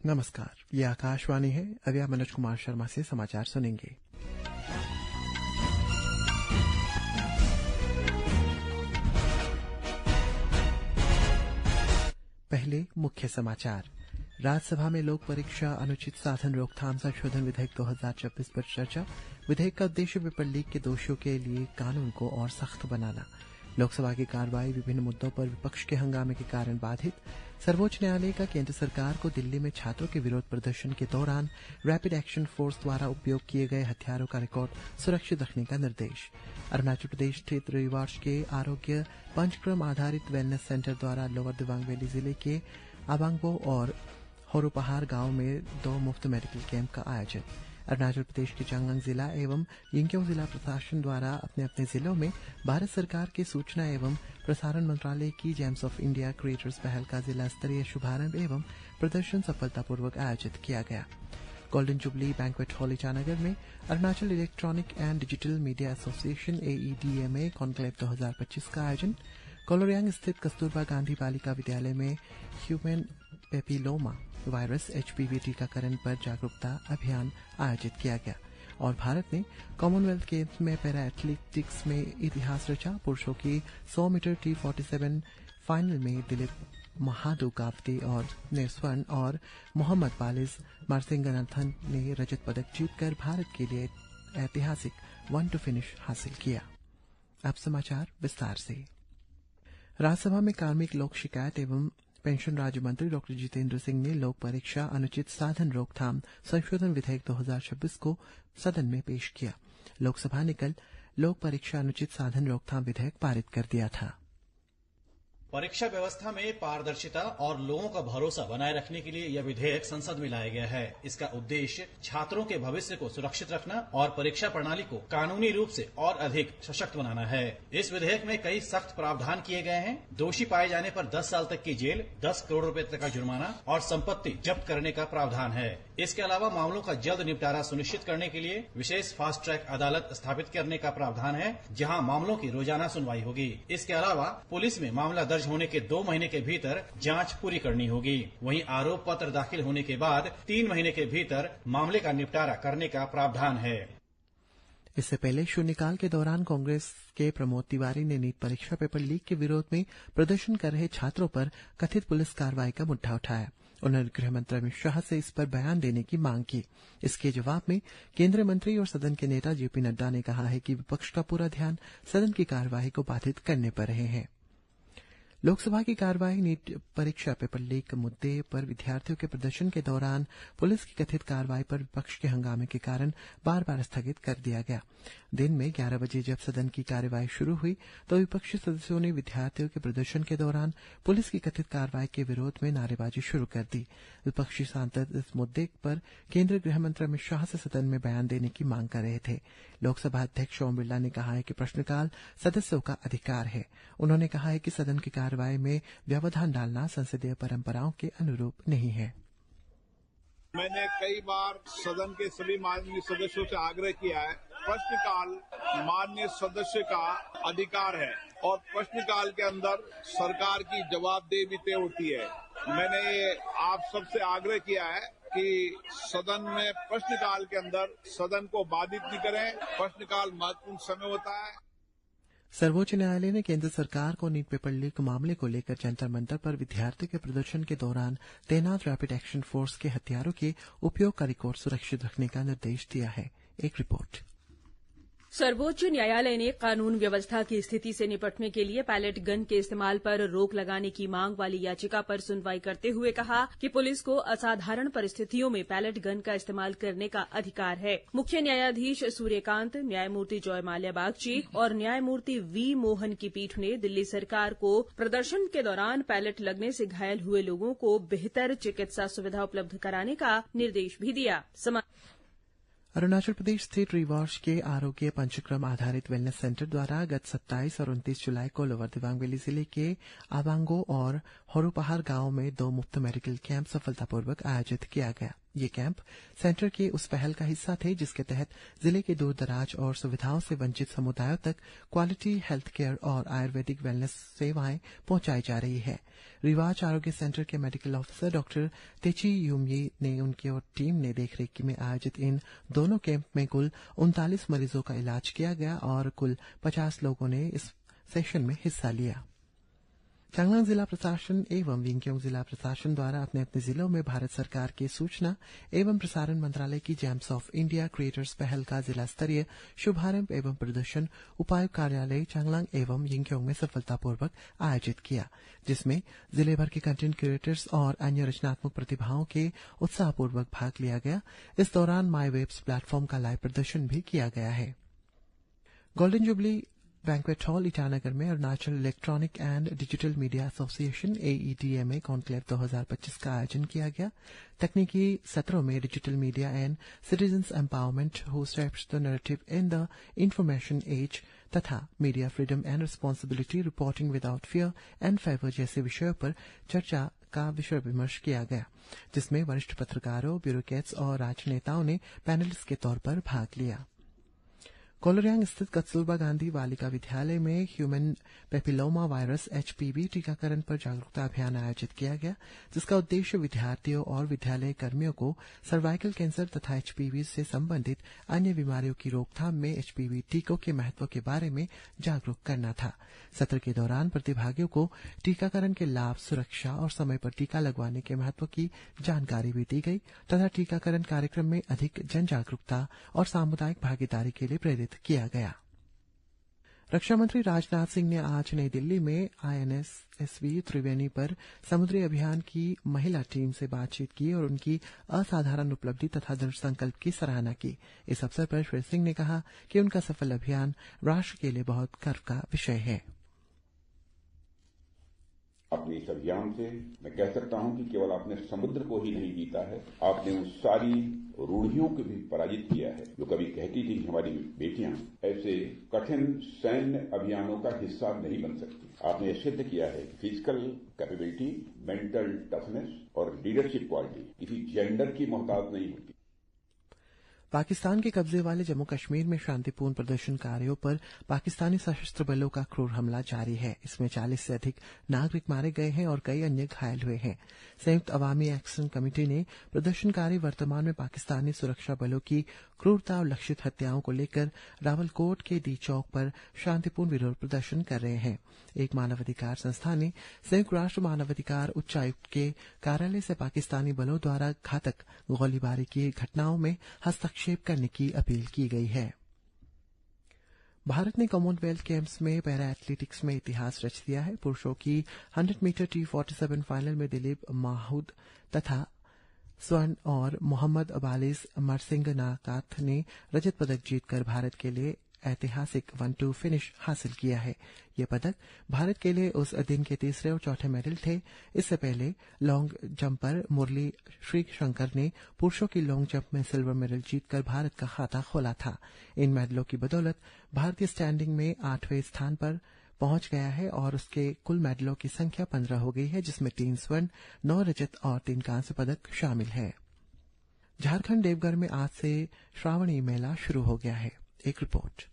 नमस्कार, ये आकाशवाणी है। अभी आप मनोज कुमार शर्मा से समाचार सुनेंगे। पहले मुख्य समाचार। राज्यसभा में लोक परीक्षा अनुचित साधन रोकथाम संशोधन विधेयक 2024 पर चर्चा। विधेयक का उद्देश्य पेपर लीक के दोषियों के लिए कानून को और सख्त बनाना। लोकसभा की कार्रवाई विभिन्न मुद्दों पर विपक्ष के हंगामे के कारण बाधित। सर्वोच्च न्यायालय का केंद्र सरकार को दिल्ली में छात्रों के विरोध प्रदर्शन के दौरान रैपिड एक्शन फोर्स द्वारा उपयोग किए गए हथियारों का रिकॉर्ड सुरक्षित रखने का निर्देश। अरुणाचल प्रदेश स्थित रविवार के आरोग्य पंचक्रम आधारित वेलनेस सेंटर द्वारा लोअर दिबांग वैली जिले के आबांगबो और होरुपहार गांव में 2 मुफ्त मेडिकल कैंप का आयोजन। अरुणाचल प्रदेश के चांगलांग जिला एवं यिंकियों जिला प्रशासन द्वारा अपने अपने जिलों में भारत सरकार के सूचना एवं प्रसारण मंत्रालय की जेम्स ऑफ इंडिया क्रिएटर्स पहल का जिला स्तरीय शुभारंभ एवं प्रदर्शन सफलतापूर्वक आयोजित किया गया। Golden Jubilee Banquet Hall Itanagar में Arunachal Electronic and Digital Media Association AEDMA Conclave 2025 का आयोजन। कोलोरियांग स्थित कस्तूरबा गांधी बालिका विद्यालय में ह्यूमन पेपिलोमा वायरस HPV टीकाकरण पर जागरूकता अभियान आयोजित किया गया। और भारत ने कॉमनवेल्थ गेम्स में पैरा एथलेटिक्स में इतिहास रचा। पुरुषों की 100 मीटर T47 फाइनल में दिलीप महादुगावती और ने स्वर्ण और मोहम्मद बालिज मारसिंगनाथन ने रजत पदक जीतकर भारत के लिए ऐतिहासिक 1 टू फिनिश हासिल किया। अब समाचार विस्तार से। राज्यसभा में कार्मिक लोक शिकायत एवं पेंशन राज्य मंत्री डॉ जितेंद्र सिंह ने लोक परीक्षा अनुचित साधन रोकथाम संशोधन विधेयक 2026 को सदन में पेश किया। लोकसभा ने कल लोक परीक्षा अनुचित साधन रोकथाम विधेयक पारित कर दिया था। परीक्षा व्यवस्था में पारदर्शिता और लोगों का भरोसा बनाए रखने के लिए यह विधेयक संसद में लाया गया है। इसका उद्देश्य छात्रों के भविष्य को सुरक्षित रखना और परीक्षा प्रणाली को कानूनी रूप से और अधिक सशक्त बनाना है। इस विधेयक में कई सख्त प्रावधान किए गए हैं। दोषी पाए जाने पर 10 साल तक की जेल, 10 करोड़ रुपए तक का जुर्माना और संपत्ति जब्त करने का प्रावधान है। इसके अलावा मामलों का जल्द निपटारा सुनिश्चित करने के लिए विशेष फास्ट ट्रैक अदालत स्थापित करने का प्रावधान है, जहां मामलों की रोजाना सुनवाई होगी। इसके अलावा पुलिस में मामला दर्ज होने के 2 महीने के भीतर जांच पूरी करनी होगी। वहीं आरोप पत्र दाखिल होने के बाद 3 महीने के भीतर मामले का निपटारा करने का प्रावधान है। इससे पहले शून्यकाल के दौरान कांग्रेस के प्रमोद तिवारी ने नीट परीक्षा पेपर लीक के विरोध में प्रदर्शन कर रहे छात्रों पर कथित पुलिस कार्रवाई का मुद्दा उठाया। उन्होंने गृह मंत्री अमित शाह से इस पर बयान देने की मांग की। इसके जवाब में केंद्रीय मंत्री और सदन के नेता जेपी नड्डा ने कहा है कि विपक्ष का पूरा ध्यान सदन की कार्यवाही को बाधित करने पर रहे हैं। लोकसभा की कार्यवाही नीट परीक्षा पेपर लीक मुद्दे पर विद्यार्थियों के प्रदर्शन के दौरान पुलिस की कथित कार्रवाई पर विपक्ष के हंगामे के कारण बार बार स्थगित कर दिया गया। दिन में 11 बजे जब सदन की कार्यवाही शुरू हुई तो विपक्षी सदस्यों ने विद्यार्थियों के प्रदर्शन के दौरान पुलिस की कथित कार्रवाई के विरोध में नारेबाजी शुरू कर दी। विपक्षी सांसद इस मुद्दे पर केंद्रीय गृह मंत्री अमित शाह से सदन में बयान देने की मांग कर रहे थे। लोकसभा अध्यक्ष ओम बिरला ने कहा है कि प्रश्नकाल सदस्यों का अधिकार है। उन्होंने कहा है कि सदन की कार्रवाई में व्यवधान डालना संसदीय परंपराओं के अनुरूप नहीं है। मैंने कई बार सदन के सभी माननीय सदस्यों से आग्रह किया है, प्रश्नकाल माननीय सदस्य का अधिकार है और प्रश्नकाल के अंदर सरकार की जवाबदेही तय होती है। मैंने आप सबसे आग्रह किया है कि सदन में प्रश्नकाल के अंदर सदन को बाधित नहीं करें। प्रश्नकाल महत्वपूर्ण समय होता है। सर्वोच्च न्यायालय ने केंद्र सरकार को नीट पेपर लीक मामले को लेकर जंतर मंतर पर विद्यार्थियों के प्रदर्शन के दौरान तैनात रैपिड एक्शन फोर्स के हथियारों के उपयोग का रिकॉर्ड सुरक्षित रखने का निर्देश दिया है। एक रिपोर्ट। सर्वोच्च न्यायालय ने कानून व्यवस्था की स्थिति से निपटने के लिए पैलेट गन के इस्तेमाल पर रोक लगाने की मांग वाली याचिका पर सुनवाई करते हुए कहा कि पुलिस को असाधारण परिस्थितियों में पैलेट गन का इस्तेमाल करने का अधिकार है। मुख्य न्यायाधीश सूर्यकांत, न्यायमूर्ति जॉय माल्या बागची और न्यायमूर्ति वी मोहन की पीठ ने दिल्ली सरकार को प्रदर्शन के दौरान पैलेट लगने से घायल हुए लोगों को बेहतर चिकित्सा सुविधा उपलब्ध कराने का निर्देश भी दिया। अरुणाचल प्रदेश स्थित रिवार्स के आरोग्य पंचक्रम आधारित वेलनेस सेंटर द्वारा गत 27 और 29 जुलाई को लोअर दिबांग वैली जिले के आबांगो और होरुपहार गांव में 2 मुफ्त मेडिकल कैंप सफलतापूर्वक आयोजित किया गया। ये कैंप सेंटर के उस पहल का हिस्सा थे जिसके तहत जिले के दूर दराज और सुविधाओं से वंचित समुदायों तक क्वालिटी हेल्थ केयर और आयुर्वेदिक वेलनेस सेवाएं पहुंचाई जा रही है। रिवाज आरोग्य सेंटर के मेडिकल ऑफिसर डॉक्टर तेची यूमयी ने उनकी और टीम ने देखरेख में आयोजित इन दोनों कैंप में कुल 39 मरीजों का इलाज किया गया और कुल 50 लोगों ने इस सेशन में हिस्सा लिया। चांगलांग जिला प्रशासन एवं यिंकियोंग जिला प्रशासन द्वारा अपने अपने जिलों में भारत सरकार के सूचना एवं प्रसारण मंत्रालय की जेम्स ऑफ इंडिया क्रिएटर्स पहल का जिला स्तरीय शुभारंभ एवं प्रदर्शन उपायुक्त कार्यालय चांगलांग एवं यिंकियोंग में सफलतापूर्वक आयोजित किया, जिसमें जिले भर के कंटेंट क्रिएटर्स और अन्य रचनात्मक प्रतिभाओं के उत्साहपूर्वक भाग लिया गया। इस दौरान माई वेब्स प्लेटफॉर्म का लाइव प्रदर्शन भी किया गया है। Golden Jubilee Banquet Hall Itanagar में Arunachal Electronic and Digital Media Association AEDMA Conclave 2025 का आयोजन किया गया। तकनीकी सत्रों में digital media and citizens empowerment, who steps the narrative in the information age तथा media freedom and responsibility, reporting without fear and favour जैसे विषयों पर चर्चा का विषय विमर्श किया गया, जिसमें वरिष्ठ पत्रकारों, ब्यूरोक्रेट्स और राजनेताओं ने पैनलिस्ट के तौर पर भाग लिया। कोलोरियांग स्थित कस्तूरबा गांधी बालिका विद्यालय में ह्यूमन पेपिलोमा वायरस HPV टीकाकरण पर जागरूकता अभियान आयोजित किया गया, जिसका उद्देश्य विद्यार्थियों और विद्यालय कर्मियों को सर्वाइकल कैंसर तथा HPV से संबंधित अन्य बीमारियों की रोकथाम में HPV टीकों के महत्व के बारे में जागरूक करना था। सत्र के दौरान प्रतिभागियों को टीकाकरण के लाभ, सुरक्षा और समय पर टीका लगवाने के महत्व की जानकारी भी दी गई तथा टीकाकरण कार्यक्रम में अधिक जन जागरूकता और सामुदायिक भागीदारी के लिए प्रेरित किया गया। रक्षा मंत्री राजनाथ सिंह ने आज नई दिल्ली में INSSV त्रिवेणी पर समुद्री अभियान की महिला टीम से बातचीत की और उनकी असाधारण उपलब्धि तथा दृढ़ संकल्प की सराहना की। इस अवसर पर श्री सिंह ने कहा कि उनका सफल अभियान राष्ट्र के लिए बहुत गर्व का विषय है। अपने इस अभियान से मैं कह सकता हूं कि केवल आपने समुद्र को ही नहीं जीता है, आपने उन सारी रूढ़ियों को भी पराजित किया है जो कभी कहती थी कि हमारी बेटियां ऐसे कठिन सैन्य अभियानों का हिस्सा नहीं बन सकती। आपने सिद्ध किया है कि फिजिकल कैपेबिलिटी, मेंटल टफनेस और लीडरशिप क्वालिटी किसी जेंडर की मोहताज नहीं होती। पाकिस्तान के कब्जे वाले जम्मू कश्मीर में शांतिपूर्ण प्रदर्शनकारियों पर पाकिस्तानी सशस्त्र बलों का क्रूर हमला जारी है। इसमें 40 से अधिक नागरिक मारे गए हैं और कई अन्य घायल हुए हैं। संयुक्त अवामी एक्शन कमेटी ने प्रदर्शनकारी वर्तमान में पाकिस्तानी सुरक्षा बलों की क्रूरता और लक्षित हत्याओं को लेकर रावलकोट के डी चौक पर शांतिपूर्ण विरोध प्रदर्शन कर रहे हैं। एक मानवाधिकार संस्था ने संयुक्त राष्ट्र मानवाधिकार उच्चायुक्त के कार्यालय से पाकिस्तानी बलों द्वारा घातक गोलीबारी की घटनाओं में हस्तक्षेप करने की अपील की गई है। भारत ने कॉमनवेल्थ गेम्स में पैरा एथलेटिक्स में इतिहास रच दिया है। पुरुषों की 100 मीटर T47 फाइनल में दिलीप माहूद तथा स्वर्ण और मोहम्मद अबालिस मरसिंगनाकाथ ने रजत पदक जीतकर भारत के लिए ऐतिहासिक 1-2 फिनिश हासिल किया है। ये पदक भारत के लिए उस दिन के तीसरे और चौथे मेडल थे। इससे पहले लॉन्ग जंपर मुरली श्रीशंकर ने पुरुषों की लॉन्ग जंप में सिल्वर मेडल जीतकर भारत का खाता खोला था। इन मेडलों की बदौलत भारतीय स्टैंडिंग में 8वें स्थान पर पहुंच गया है और उसके कुल मेडलों की संख्या 15 हो गई है, जिसमें 3 स्वर्ण, 9 रजत और 3 कांस्य पदक शामिल है। झारखंड देवघर में आज से श्रावणी मेला शुरू हो गया है। एक रिपोर्ट।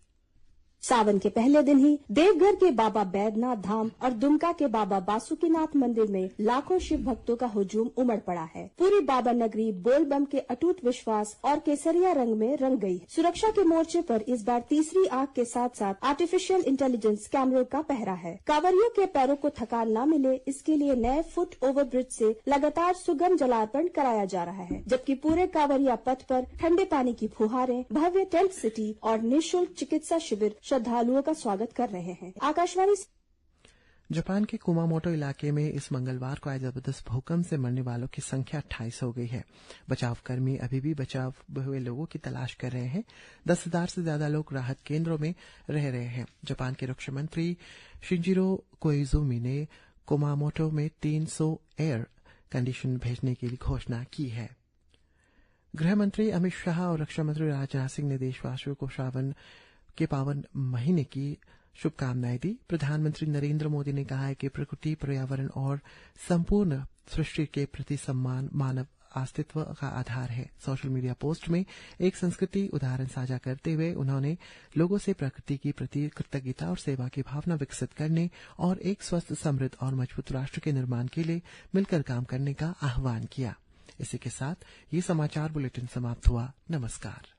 सावन के पहले दिन ही देवघर के बाबा बैद्यनाथ धाम और दुमका के बाबा बासुकीनाथ मंदिर में लाखों शिव भक्तों का हुजूम उमड़ पड़ा है। पूरी बाबा नगरी बोल बम के अटूट विश्वास और केसरिया रंग में रंग गई। सुरक्षा के मोर्चे पर इस बार तीसरी आंख के साथ साथ आर्टिफिशियल इंटेलिजेंस कैमरों का पहरा है। कांवरियों के पैरों को थकान न मिले, इसके लिए नए फुट ओवर ब्रिज से लगातार सुगम जलार्पण कराया जा रहा है, जबकि पूरे कांवरिया पथ पर ठंडे पानी की फुहारें, भव्य टेंट सिटी और निःशुल्क चिकित्सा शिविर श्रद्धालुओं का स्वागत कर रहे हैं। आकाशवाणी। जापान के कुमामोटो इलाके में इस मंगलवार को आए जबरदस्त भूकंप से मरने वालों की संख्या 28 हो गई है। बचावकर्मी अभी भी बचाव हुए लोगों की तलाश कर रहे हैं। 10,000 से ज्यादा लोग राहत केंद्रों में रह रहे हैं। जापान के रक्षा मंत्री शिंजिरो कोइजुमी ने कुमामोटो में 300 एयर कंडीशन भेजने की घोषणा की है। गृह मंत्री अमित शाह और रक्षा मंत्री राजनाथ सिंह ने देशवासियों को श्रावण के पावन महीने की शुभकामनाएं दी। प्रधानमंत्री नरेंद्र मोदी ने कहा है कि प्रकृति, पर्यावरण और संपूर्ण सृष्टि के प्रति सम्मान मानव अस्तित्व का आधार है। सोशल मीडिया पोस्ट में एक संस्कृति उदाहरण साझा करते हुए उन्होंने लोगों से प्रकृति की प्रति कृतज्ञता और सेवा की भावना विकसित करने और एक स्वस्थ, समृद्ध और मजबूत राष्ट्र के निर्माण के लिए मिलकर काम करने का आह्वान किया। इसी के साथ ये समाचार बुलेटिन समाप्त हुआ। नमस्कार।